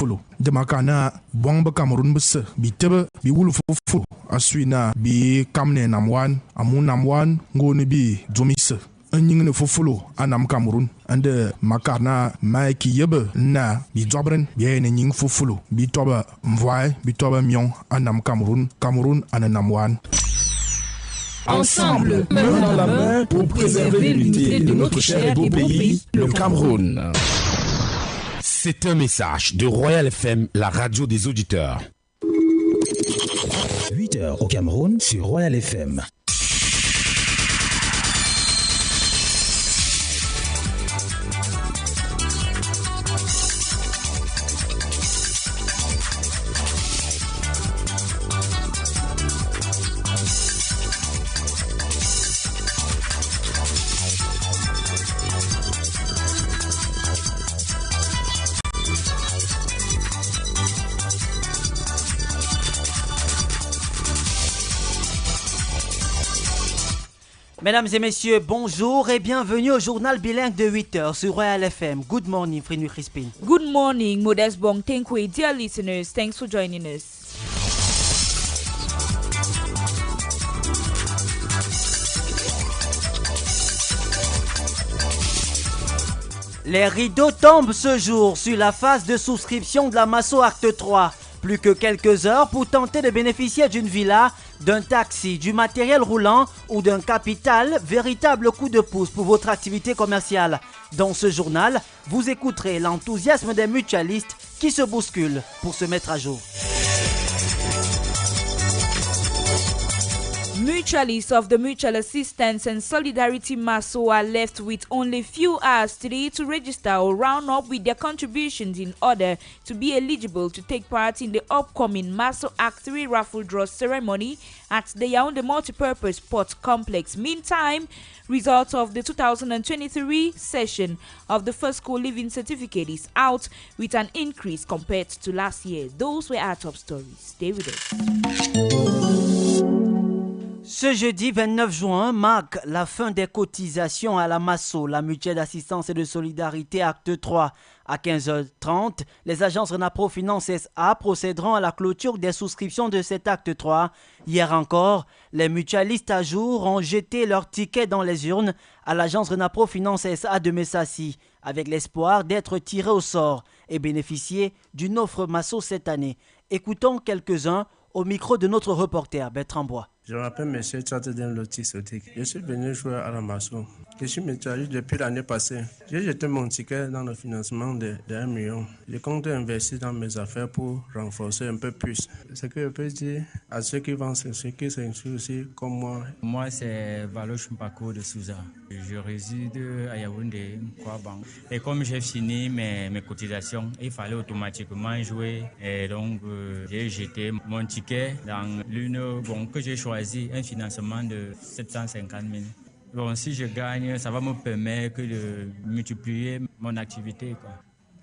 fofolo de makana bong ba Cameroun bus bi tebe bi wulu fofolo aswina bi kamne namwan amu namwan ngone bi domis nying ne fofolo anam Cameroun ande makarna maiki yebe na bi dobren bi ne nying fofolo bi toba mvoy bi toba mion anam Cameroun anamwan. Ensemble, main dans la main pour préserver l'unité de notre cher et beau pays, le Cameroun. C'est un message de Royal FM, la radio des auditeurs. 8h au Cameroun sur Royal FM. Mesdames et messieurs, bonjour et bienvenue au journal bilingue de 8h sur Royal FM. Good morning, FRINUE, CRISPIN. Good morning, MODESTE, BONTE, NKOUE, dear listeners. Thanks for joining us. Les rideaux tombent ce jour sur la phase de souscription de la Masso Acte 3. Plus que quelques heures pour tenter de bénéficier d'une villa, d'un taxi, du matériel roulant ou d'un capital, véritable coup de pouce pour votre activité commerciale. Dans ce journal, vous écouterez l'enthousiasme des mutualistes qui se bousculent pour se mettre à jour. Mutualists of the Mutual Assistance and Solidarity Masso are left with only few hours today to register or round up with their contributions in order to be eligible to take part in the upcoming Masso Act 3 raffle draw ceremony at the Yaoundé Multipurpose Sports Complex. Meantime, results of the 2023 session of the First School Living Certificate is out with an increase compared to last year. Those were our top stories. Stay with us. Ce jeudi 29 juin marque la fin des cotisations à la Masso, la mutuelle d'assistance et de solidarité Acte 3. À 15h30, les agences Renapro Finance SA procéderont à la clôture des souscriptions de cet Acte 3. Hier encore, les mutualistes à jour ont jeté leurs tickets dans les urnes à l'agence Renapro Finance SA de Messassi, avec l'espoir d'être tirés au sort et bénéficier d'une offre Masso cette année. Écoutons quelques-uns au micro de notre reporter Bertrand Bois. Je m'appelle M. Tchatedin Lotisotik. Je suis venu jouer à la Masso. Je suis mutualiste depuis l'année passée. J'ai jeté mon ticket dans le financement de 1 million. Je compte investir dans mes affaires pour renforcer un peu plus. Ce que je peux dire à ceux qui vont s'inscrire, aussi comme moi. Moi, c'est Valoche Mpako de Souza. Je réside à Yaoundé, Kouaban. Et comme j'ai fini mes cotisations, il fallait automatiquement jouer. Et donc, j'ai jeté mon ticket dans l'une que j'ai choisi, un financement de 750 000. Bon, si je gagne, ça va me permettre de multiplier mon activité, quoi.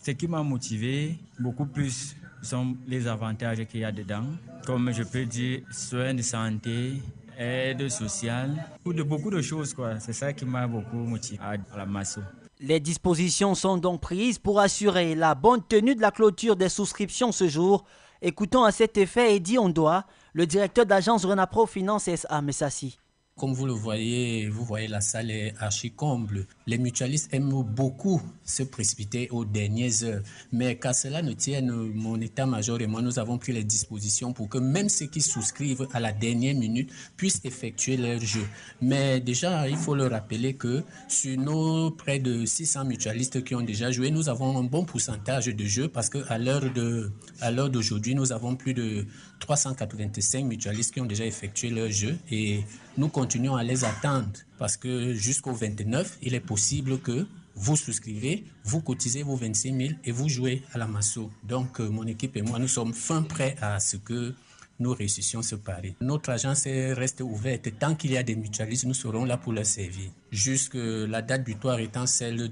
Ce qui m'a motivé beaucoup plus sont les avantages qu'il y a dedans. Comme je peux dire, soins de santé, aide sociale, beaucoup de choses, quoi. C'est ça qui m'a beaucoup motivé à la Masso. Les dispositions sont donc prises pour assurer la bonne tenue de la clôture des souscriptions ce jour. Écoutons à cet effet Eddy Ondoa, le directeur d'agence Renapro Finance SA Messassi. Comme vous le voyez, la salle est archi comble. Les mutualistes aiment beaucoup se précipiter aux dernières heures. Mais qu'à cela ne tienne, mon état-major et moi, nous avons pris les dispositions pour que même ceux qui souscrivent à la dernière minute puissent effectuer leur jeu. Mais déjà, il faut le rappeler que sur nos près de 600 mutualistes qui ont déjà joué, nous avons un bon pourcentage de jeu parce qu'à l'heure d'aujourd'hui, nous avons plus de 385 mutualistes qui ont déjà effectué leur jeu et nous continuons à les attendre parce que jusqu'au 29, il est possible que vous souscrivez, vous cotisez vos 26 000 et vous jouez à la Masso. Donc, mon équipe et moi, nous sommes fin prêts à ce que nous réussissions ce pari. Notre agence reste ouverte. Tant qu'il y a des mutualistes, nous serons là pour leur servir. Jusque la date butoir étant celle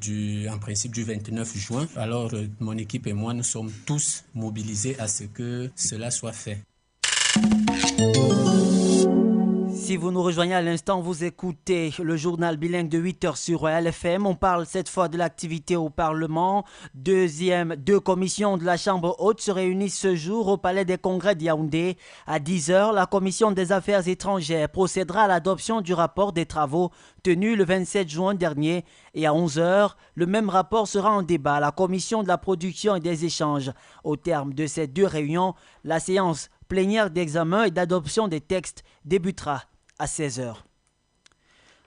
en principe du 29 juin. Alors, mon équipe et moi, nous sommes tous mobilisés à ce que cela soit fait. Si vous nous rejoignez à l'instant, vous écoutez le journal bilingue de 8h sur Royal FM. On parle cette fois de l'activité au Parlement. Deux commissions de la Chambre haute se réunissent ce jour au Palais des Congrès de Yaoundé. À 10h, la Commission des Affaires étrangères procédera à l'adoption du rapport des travaux tenu le 27 juin dernier. Et à 11h, le même rapport sera en débat à la Commission de la production et des échanges. Au terme de ces deux réunions, la séance plénière d'examen et d'adoption des textes débutera à 16h.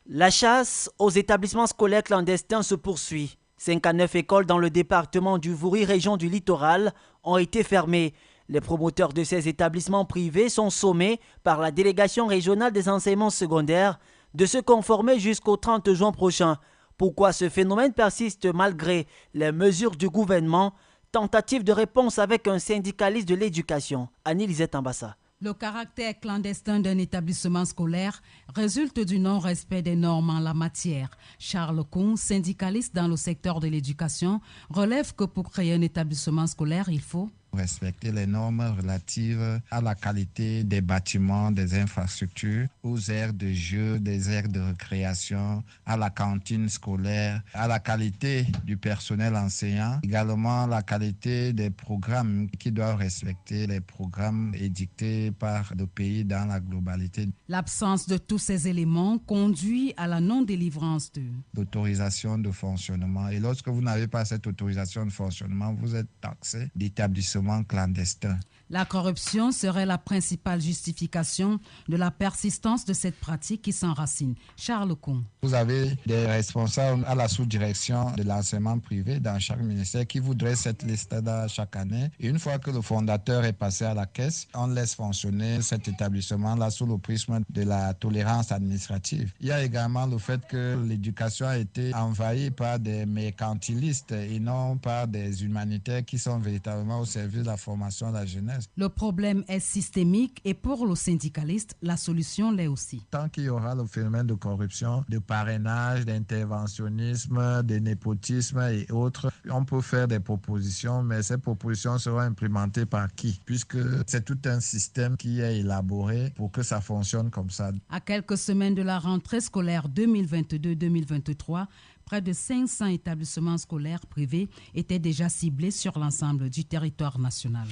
La chasse aux établissements scolaires clandestins se poursuit. 59 écoles dans le département du Vouri, région du littoral, ont été fermées. Les promoteurs de ces établissements privés sont sommés par la délégation régionale des enseignements secondaires de se conformer jusqu'au 30 juin prochain. Pourquoi ce phénomène persiste malgré les mesures du gouvernement? Tentative de réponse avec un syndicaliste de l'éducation, Annie-Lisette Ambassa. Le caractère clandestin d'un établissement scolaire résulte du non-respect des normes en la matière. Charles Kuhn, syndicaliste dans le secteur de l'éducation, relève que pour créer un établissement scolaire, il faut respecter les normes relatives à la qualité des bâtiments, des infrastructures, aux aires de jeu, des aires de récréation, à la cantine scolaire, à la qualité du personnel enseignant, également la qualité des programmes qui doivent respecter les programmes édictés par le pays dans la globalité. L'absence de tous ces éléments conduit à la non-délivrance de l'autorisation de fonctionnement. Et lorsque vous n'avez pas cette autorisation de fonctionnement, vous êtes taxé d'établissement clandestin. La corruption serait la principale justification de la persistance de cette pratique qui s'enracine. Charles Kuhn. Vous avez des responsables à la sous-direction de l'enseignement privé dans chaque ministère qui voudraient cette liste-là chaque année. Et une fois que le fondateur est passé à la caisse, on laisse fonctionner cet établissement-là sous le prisme de la tolérance administrative. Il y a également le fait que l'éducation a été envahie par des mercantilistes et non par des humanitaires qui sont véritablement au service de la formation de la jeunesse. Le problème est systémique et pour le syndicaliste, la solution l'est aussi. Tant qu'il y aura le phénomène de corruption, de parrainage, d'interventionnisme, de népotisme et autres, on peut faire des propositions, mais ces propositions seront implémentées par qui? Puisque c'est tout un système qui est élaboré pour que ça fonctionne comme ça. À quelques semaines de la rentrée scolaire 2022-2023, près de 500 établissements scolaires privés étaient déjà ciblés sur l'ensemble du territoire national.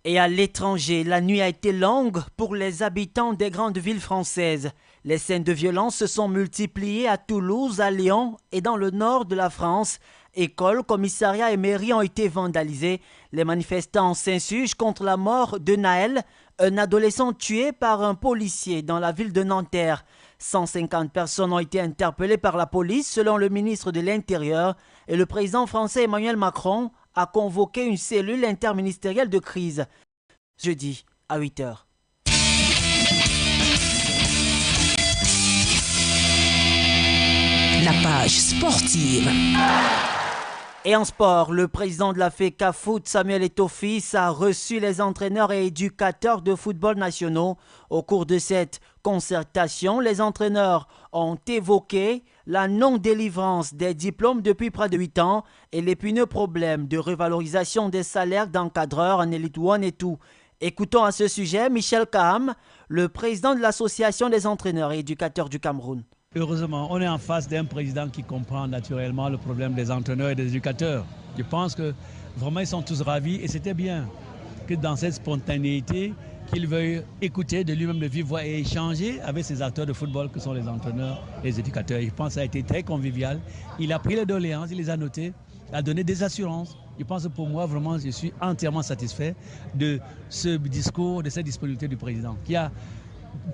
Et à l'étranger, la nuit a été longue pour les habitants des grandes villes françaises. Les scènes de violence se sont multipliées à Toulouse, à Lyon et dans le nord de la France. Écoles, commissariats et mairies ont été vandalisés. Les manifestants s'insurgent contre la mort de Naël, un adolescent tué par un policier dans la ville de Nanterre. 150 personnes ont été interpellées par la police selon le ministre de l'Intérieur et le président français Emmanuel Macron a convoqué une cellule interministérielle de crise. Jeudi à 8h. La page sportive. Et en sport, le président de la FECAFOOT, Samuel Eto'o-Fils, a reçu les entraîneurs et éducateurs de football nationaux. Au cours de cette concertation, les entraîneurs ont évoqué la non-délivrance des diplômes depuis près de 8 ans et l'épineux problème de revalorisation des salaires d'encadreurs en Elite 1 et tout. Écoutons à ce sujet Michel Kaham, le président de l'Association des entraîneurs et éducateurs du Cameroun. Heureusement, on est en face d'un président qui comprend naturellement le problème des entraîneurs et des éducateurs. Je pense que vraiment ils sont tous ravis et c'était bien que dans cette spontanéité, qu'il veuille écouter de lui-même de vive voix et échanger avec ces acteurs de football que sont les entraîneurs et les éducateurs. Je pense que ça a été très convivial. Il a pris les doléances, il les a notées, a donné des assurances. Je pense que pour moi, vraiment, je suis entièrement satisfait de ce discours, de cette disponibilité du président qui a...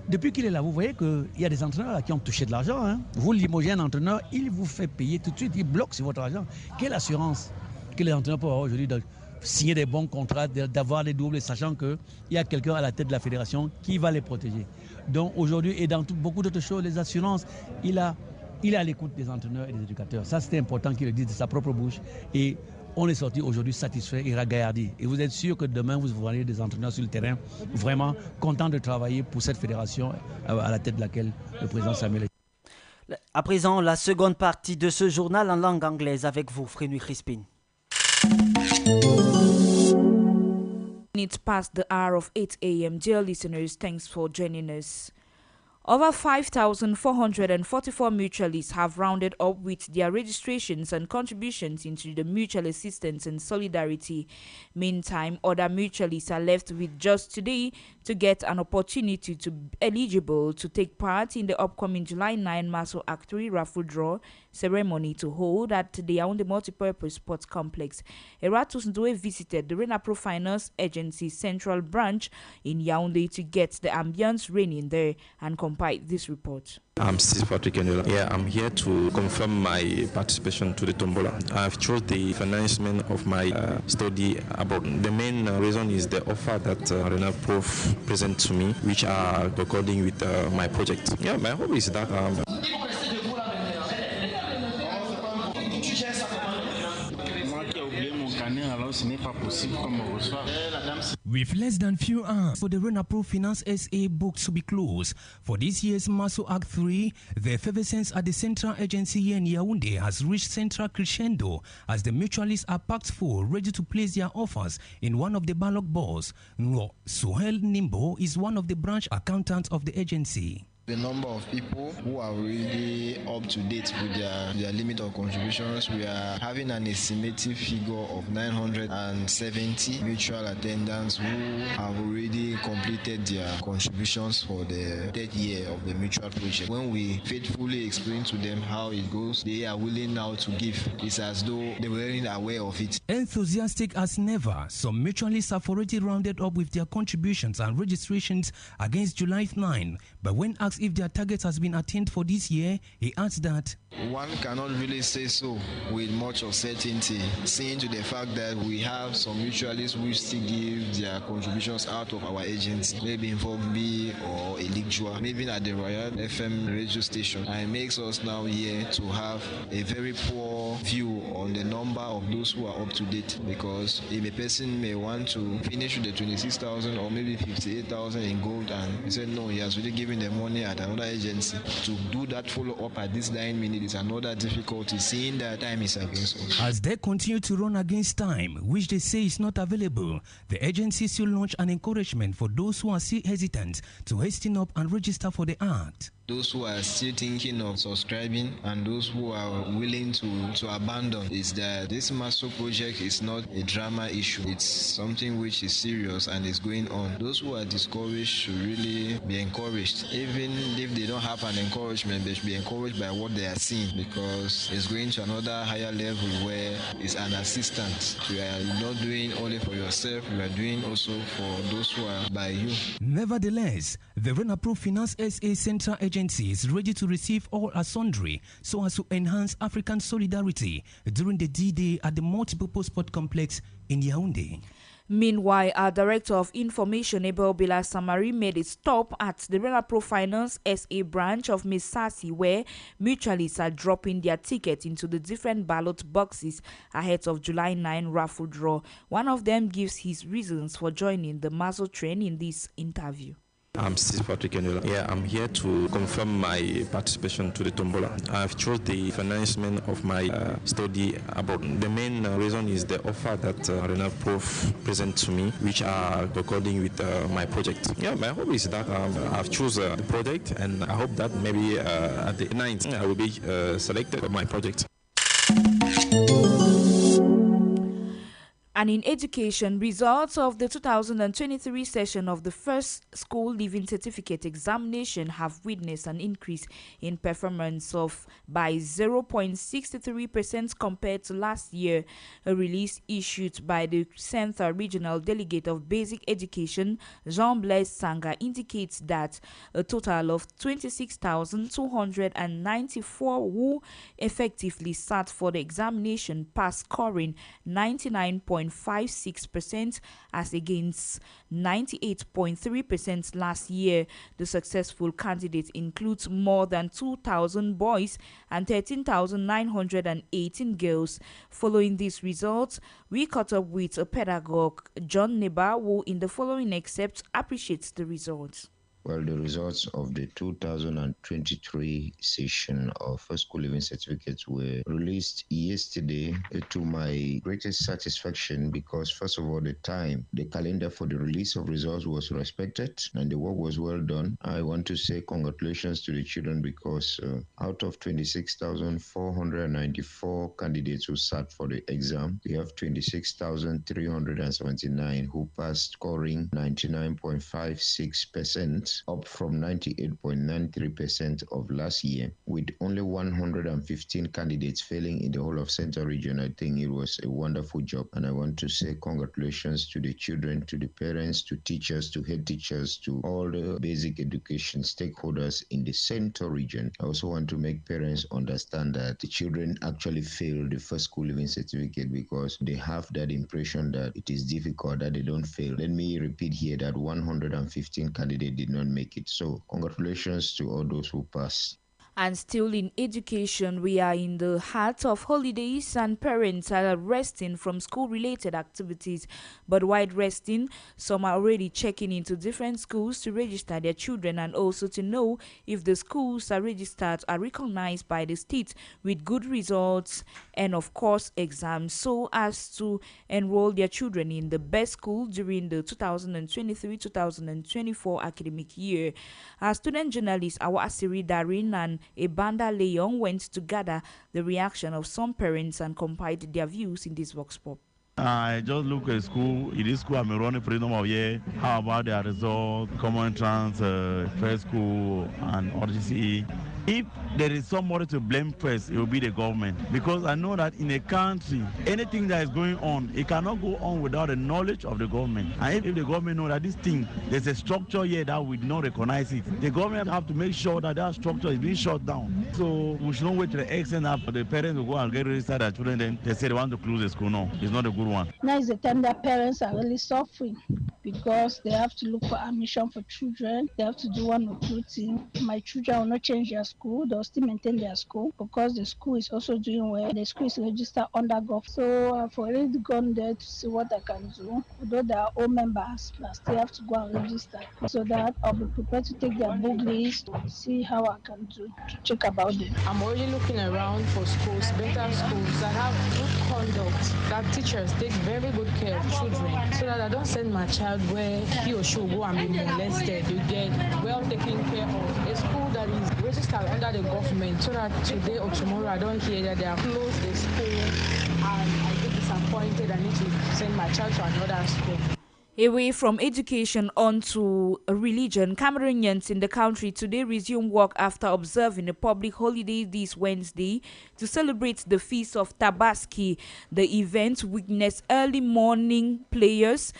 Depuis qu'il est là, vous voyez qu'il y a des entraîneurs là qui ont touché de l'argent. Hein. Vous limogez un entraîneur, il vous fait payer tout de suite, il bloque sur votre argent. Quelle assurance que les entraîneurs peuvent avoir aujourd'hui de signer des bons contrats, d'avoir des doubles, sachant qu'il y a quelqu'un à la tête de la fédération qui va les protéger. Donc aujourd'hui, et dans beaucoup d'autres choses, les assurances, il est à l'écoute des entraîneurs et des éducateurs. Ça, c'était important qu'il le dise de sa propre bouche. Et on est sorti aujourd'hui satisfait et ragaillardi. Et vous êtes sûr que demain, vous voyez des entraîneurs sur le terrain vraiment contents de travailler pour cette fédération à la tête de laquelle le président Samuel est. À présent, la seconde partie de ce journal en langue anglaise avec vous, FRINUE CRISPIN. It's past the hour of 8 a.m. Dear listeners, thanks for joining us. Over 5,444 mutualists have rounded up with their registrations and contributions into the Mutual Assistance and Solidarity. Meantime, other mutualists are left with just today to get an opportunity to be eligible to take part in the upcoming July 9 Maso Actuary raffle draw ceremony to hold at the Yaoundé Multipurpose Sports Complex. Eratus Ndoe visited the Renapro Finance Agency Central Branch in Yaoundé to get the ambience reigning there and compile this report. I'm Steve Patrick Eniola. Yeah, I'm here to confirm my participation to the Tombola. I've chosen the financing of my study abroad. The main reason is the offer that Renapro present to me, which are according with my project. Yeah, my hope is that with less than few hours for the Renapro Finance SA books to be closed for this year's Maso Act 3, the effervescence at the central agency here in Yaoundé has reached central crescendo as the mutualists are packed full, ready to place their offers in one of the ballot balls. Sohel Nimbo is one of the branch accountants of the agency. The number of people who are really up to date with their limit of contributions, we are having an estimated figure of 970 mutual attendants who have already completed their contributions for the third year of the mutual project. When we faithfully explain to them how it goes, they are willing now to give. It's as though they weren't aware of it. Enthusiastic as never, some mutualists have already rounded up with their contributions and registrations against July 9, but when asked if their target has been attained for this year, he adds that one cannot really say so with much of certainty, seeing to the fact that we have some mutualists who still give their contributions out of our agency, maybe in Fogby or Eligua, maybe at the Royal FM radio station. And it makes us now here to have a very poor view on the number of those who are up to date, because if a person may want to finish with the 26,000 or maybe 58,000 in gold and he said no, he has already given the money at another agency, to do that follow-up at this 9 minutes is another difficulty, seeing that time is against us. As they continue to run against time, which they say is not available, the agency still launch an encouragement for those who are still hesitant to hasten up and register for the act. Those who are still thinking of subscribing and those who are willing to abandon, is that this Maso project is not a drama issue. It's something which is serious and is going on. Those who are discouraged should really be encouraged. Even if they don't have an encouragement, they should be encouraged by what they are seeing, because it's going to another higher level where it's an assistance. You are not doing only for yourself, you are doing also for those who are by you. Nevertheless, the Renapro Finance SA Central Agency is ready to receive all as sundry so as to enhance African solidarity during the D-Day at the Multipurpose Sport Complex in Yaoundé. Meanwhile, our Director of Information, Abel Bila Samari, made a stop at the Renapro Finance SA branch of Miss Sassi, where mutualists are dropping their tickets into the different ballot boxes ahead of July 9 raffle draw. One of them gives his reasons for joining the Maso train in this interview. I'm Steve Patrick Eniola. Yeah, I'm here to confirm my participation to the Tombola. I've chosen the financing of my study abroad. The main reason is the offer that Renapro present to me, which are according with my project. Yeah, my hope is that I've chosen the project, and I hope that maybe at the 9th I will be selected for my project. And in education, results of the 2023 session of the first school leaving certificate examination have witnessed an increase in performance of by 0.63% compared to last year. A release issued by the Central Regional Delegate of Basic Education, Jean-Blaise Sanga, indicates that a total of 26,294 who effectively sat for the examination passed, scoring 99.56% as against 98.3% last year. The successful candidates includes more than 2,000 boys and 13,918 girls. Following these results, we caught up with a pedagogue, John Neba, who in the following excerpt appreciates the results. Well, the results of the 2023 session of school living certificates were released yesterday, to my greatest satisfaction, because first of all, the calendar for the release of results was respected and the work was well done. I want to say congratulations to the children, because out of 26,494 candidates who sat for the exam, we have 26,379 who passed, scoring 99.56%, up from 98.93% of last year, with only 115 candidates failing in the whole of Central Region. I think it was a wonderful job, and I want to say congratulations to the children, to the parents, to teachers, to head teachers, to all the basic education stakeholders in the Central Region. I also want to make parents understand that the children actually failed the first school living certificate because they have that impression that it is difficult, that they don't fail. Let me repeat here that 115 candidates did not make it. So congratulations to all those who passed. And still in education, we are in the heart of holidays and parents are resting from school-related activities. But while resting, some are already checking into different schools to register their children and also to know if the schools are registered are recognized by the state with good results and, of course, exams, so as to enroll their children in the best school during the 2023-2024 academic year. Our student journalist Awa Asiri Darin and Ebanda Leon went to gather the reaction of some parents and compiled their views in this vox pop. I just look at school. In this school, I'm running freedom of year. How about their result, common entrance, first school, and RGCE? If there is somebody to blame first, it will be the government. Because I know that in a country, anything that is going on, it cannot go on without the knowledge of the government. And if the government know that this thing, there's a structure here that we not recognize it, the government have to make sure that that structure is being shut down. So we should not wait to the extent that the parents will go and get registered their children, then they say they want to close the school. No, it's not a good one. Now is the time that parents are really suffering because they have to look for admission for children. They have to do one or two things. My children will not change their school. They'll still maintain their school because the school is also doing well. The school is registered under GOV. So I've already gone there to see what I can do. Although they are all members, I still have to go and register so that I'll be prepared to take their book list, see how I can do to check about them. I'm already looking around for schools, better schools that have good conduct, that teachers take very good care of children, so that I don't send my child where he or she will go and be molested. You get well taken care of. A school that is registered under the government, so that today or tomorrow I don't hear that they have closed the school and I get disappointed. I need to send my child to another school. Away from education onto religion, Cameroonians in the country today resume work after observing a public holiday this Wednesday to celebrate the Feast of Tabaski. The event witnessed early morning prayers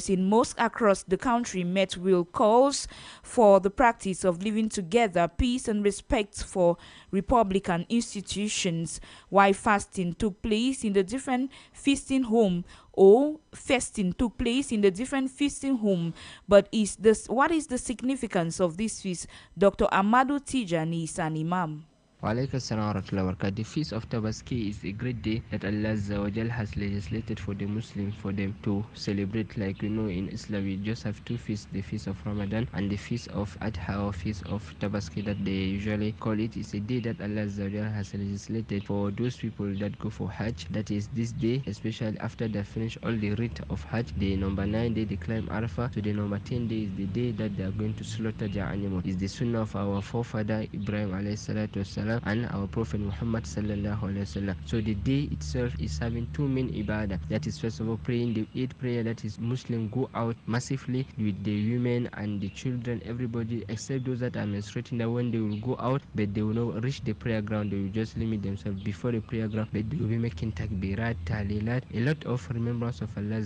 in mosques across the country, met with calls for the practice of living together, peace and respect for republican institutions, while fasting took place in the different feasting home. But what is the significance of this feast? Dr. Amadou Tijani is an imam. The Feast of Tabaski is a great day that Allah has legislated for the Muslims for them to celebrate. Like you know, in Islam we just have two feasts, the Feast of Ramadan and the Feast of Adha or Feast of Tabaski that they usually call it. It's a day that Allah has legislated for those people that go for Hajj. That is this day, especially after they finish all the rite of Hajj. The number 9 day they climb Arafah. So the number 10 day is the day that they are going to slaughter their animal. It's the sunnah of our forefather Ibrahim alayhi salatu wasalam and our Prophet Muhammad sallallahu alaihi wasallam. So the day itself is having two main ibadah. That is first of all praying the Eid prayer, that is Muslims go out massively with the women and the children, everybody except those that are menstruating, that when they will go out but they will not reach the prayer ground, they will just limit themselves before the prayer ground, but they will be making takbirat, talilat, a lot of remembrance of Allah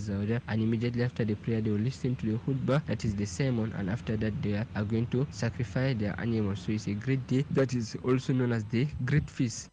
and immediately after the prayer they will listen to the khutbah, that is the sermon, and after that they are going to sacrifice their animals. So it's a great day that is also known as the Great Feast.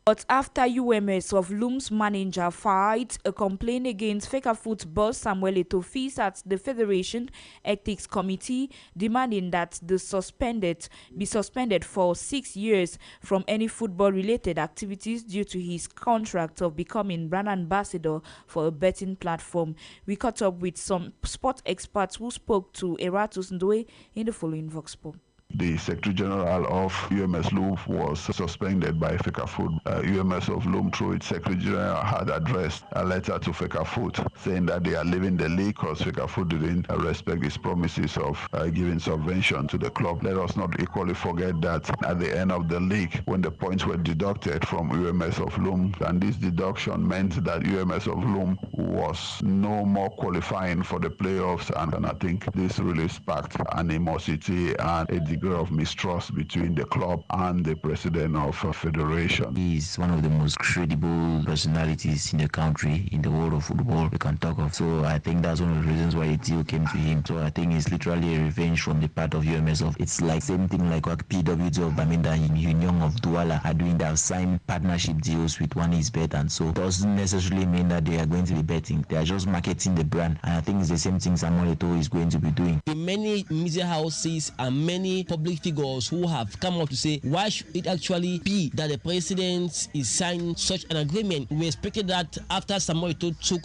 But after UMS of Loom's manager filed a complaint against Fecafoot boss Samuel Eto'o at the Federation Ethics Committee, demanding that the suspended be suspended for 6 years from any football-related activities due to his contract of becoming brand ambassador for a betting platform. We caught up with some sport experts who spoke to Eratus Ndoe in the following Vox Pop. The Secretary General of UMS Loom was suspended by Fecafoot. UMS of Loom, through its Secretary General, had addressed a letter to Fecafoot saying that they are leaving the league because Fecafoot didn't respect his promises of giving subvention to the club. Let us not equally forget that at the end of the league, when the points were deducted from UMS of Loom, and this deduction meant that UMS of Loom was no more qualifying for the playoffs, and I think this really sparked animosity and a degree of mistrust between the club and the president of a federation. He is one of the most credible personalities in the country, in the world of football we can talk of. So I think that's one of the reasons why the deal came to him. So I think it's literally a revenge from the part of UMS. It's like same thing like what PWG of Baminda and Union of Douala are doing. They have signed partnership deals with One Is Bet, and so it doesn't necessarily mean that they are going to be betting. They are just marketing the brand, and I think it's the same thing Samuel Eto'o is going to be doing. Many media houses and many public figures who have come up to say, why should it actually be that the president is signing such an agreement? We expected that after Samuel Eto'o took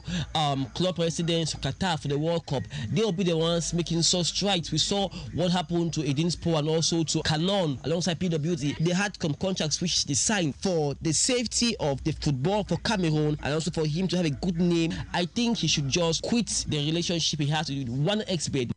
club presidents to Qatar for the World Cup, they will be the ones making such strides. We saw what happened to Edinspo and also to Canon alongside PWG. They had some contracts which they signed for the safety of the football for Cameroon and also for him to have a good name. I think he should just quit the relationship he has with one expert.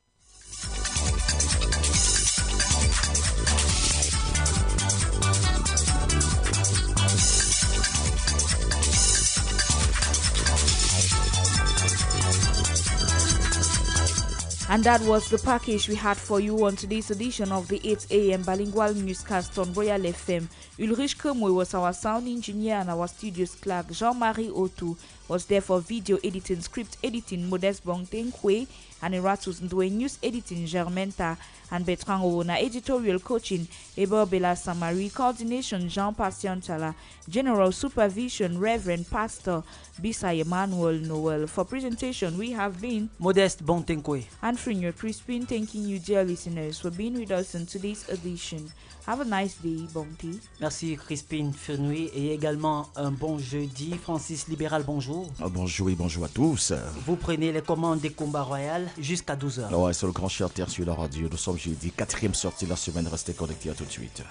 And that was the package we had for you on today's edition of the 8 a.m. bilingual newscast on Royal FM. Ulrich Kemoy was our sound engineer, and our studios clerk Jean-Marie Otu was there for video editing, script editing, Modeste NKOUE, and Eratus Ndoe, news editing, Germenta, and Bertrand Owona, editorial coaching, Eber Bela Samari, coordination, Jean Patientala, general supervision, Reverend Pastor Bisa Emmanuel Noel. For presentation, we have been Modeste NKOUE and FRINUE CRISPIN, thanking you, dear listeners, for being with us in today's edition. Have a nice day, BONTE. Merci CRISPIN, FRINUE, et également un bon jeudi. Francis Libéral, bonjour. Bonjour et bonjour à tous. Vous prenez les commandes des combats royaux jusqu'à 12h. Ouais, c'est le grand charter sur la radio. Nous sommes jeudi, 4e sortie de la semaine. Restez connectés, à tout de suite.